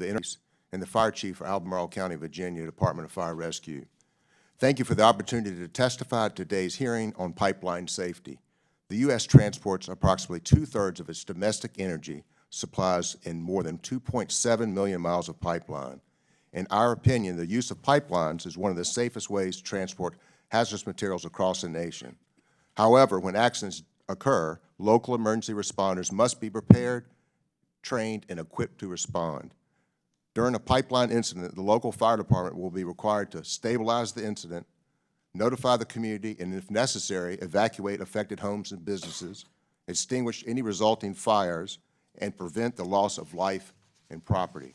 and the Fire Chief for Albemarle County, Virginia, Department of Fire Rescue. Thank you for the opportunity to testify at today's hearing on pipeline safety. The U.S. transports approximately 2/3 of its domestic energy supplies in more than 2.7 million miles of pipeline. In our opinion, the use of pipelines is one of the safest ways to transport hazardous materials across the nation. However, when accidents occur, local emergency responders must be prepared, trained, and equipped to respond. During a pipeline incident, the local fire department will be required to stabilize the incident, notify the community, and if necessary, evacuate affected homes and businesses, extinguish any resulting fires, and prevent the loss of life and property.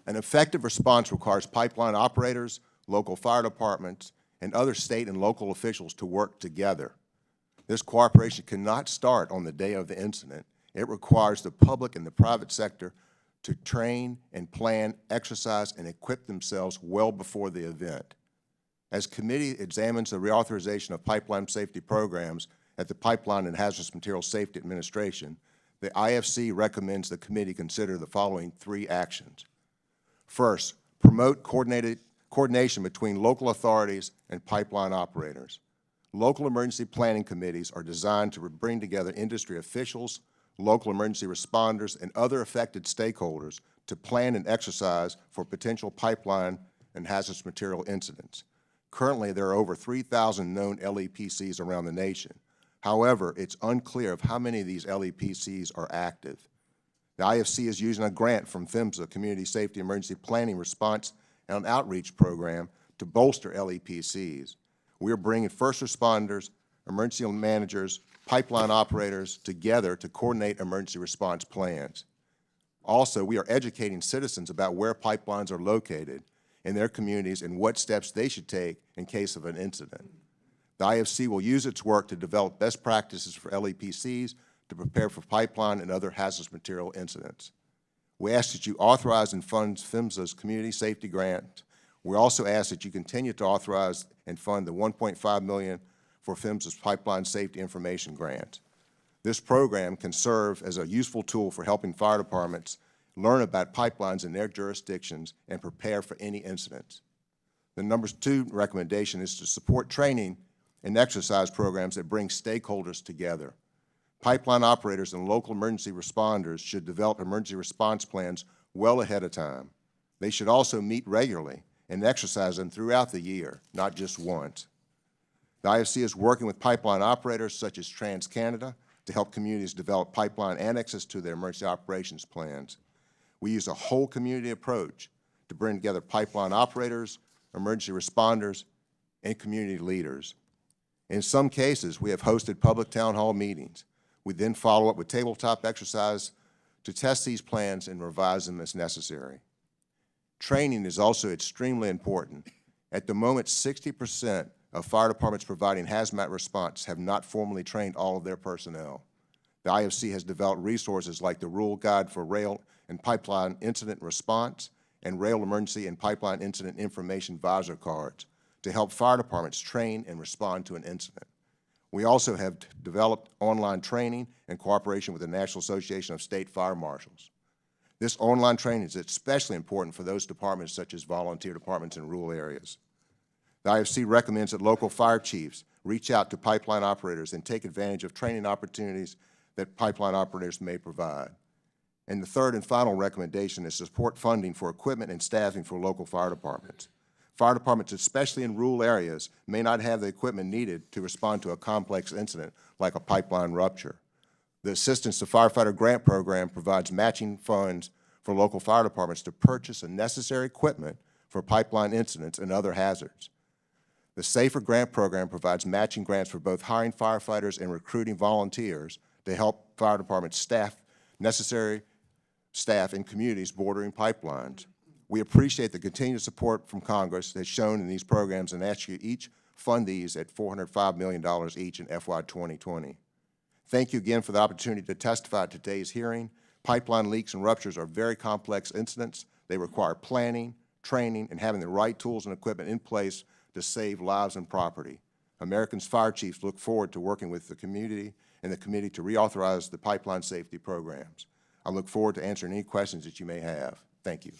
An effective response requires pipeline operators, local fire departments, and other state and local officials to work together. This cooperation cannot start on the day of the incident. It requires the public and the private sector to train and plan, exercise, and equip themselves well before the event. As committee examines the reauthorization of pipeline safety programs at the Pipeline and Hazardous Materials Safety Administration, the IFC recommends the committee consider the following 3 actions. First, promote coordination between local authorities and pipeline operators. Local emergency planning committees are designed to bring together industry officials, local emergency responders, and other affected stakeholders to plan and exercise for potential pipeline and hazardous material incidents. Currently, there are over 3,000 known LEPCs around the nation. However, it's unclear of how many of these LEPCs are active. The IFC is using a grant from PHMSA, Community Safety Emergency Planning Response and Outreach Program, to bolster LEPCs. We are bringing first responders, emergency managers, pipeline operators together to coordinate emergency response plans. Also, we are educating citizens about where pipelines are located in their communities and what steps they should take in case of an incident. The IFC will use its work to develop best practices for LEPCs to prepare for pipeline and other hazardous material incidents. We ask that you authorize and fund PHMSA's Community Safety Grant. We also ask that you continue to authorize and fund the $1.5 million for PHMSA's Pipeline Safety Information Grant. This program can serve as a useful tool for helping fire departments learn about pipelines in their jurisdictions and prepare for any incidents. The number 2 recommendation is to support training and exercise programs that bring stakeholders together. Pipeline operators and local emergency responders should develop emergency response plans well ahead of time. They should also meet regularly and exercise them throughout the year, not just once. The IFC is working with pipeline operators such as TransCanada to help communities develop pipeline annexes to their emergency operations plans. We use a whole community approach to bring together pipeline operators, emergency responders, and community leaders. In some cases, we have hosted public town hall meetings. We then follow up with tabletop exercise to test these plans and revise them as necessary. Training is also extremely important. At the moment, 60% of fire departments providing hazmat response have not formally trained all of their personnel. The IFC has developed resources like the Rule Guide for Rail and Pipeline Incident Response and Rail Emergency and Pipeline Incident Information Visor cards to help fire departments train and respond to an incident. We also have developed online training in cooperation with the National Association of State Fire Marshals. This online training is especially important for those departments such as volunteer departments in rural areas. The IFC recommends that local fire chiefs reach out to pipeline operators and take advantage of training opportunities that pipeline operators may provide. And the 3rd and final recommendation is support funding for equipment and staffing for local fire departments. Fire departments, especially in rural areas, may not have the equipment needed to respond to a complex incident like a pipeline rupture. The Assistance to Firefighter Grant Program provides matching funds for local fire departments to purchase the necessary equipment for pipeline incidents and other hazards. The SAFER Grant Program provides matching grants for both hiring firefighters and recruiting volunteers to help fire departments staff necessary staff in communities bordering pipelines. We appreciate the continued support from Congress that's shown in these programs and ask you each fund these at $405 million each in FY 2020. Thank you again for the opportunity to testify at today's hearing. Pipeline leaks and ruptures are very complex incidents. They require planning, training, and having the right tools and equipment in place to save lives and property. Americans fire chiefs look forward to working with the community and the committee to reauthorize the pipeline safety programs. I look forward to answering any questions that you may have. Thank you.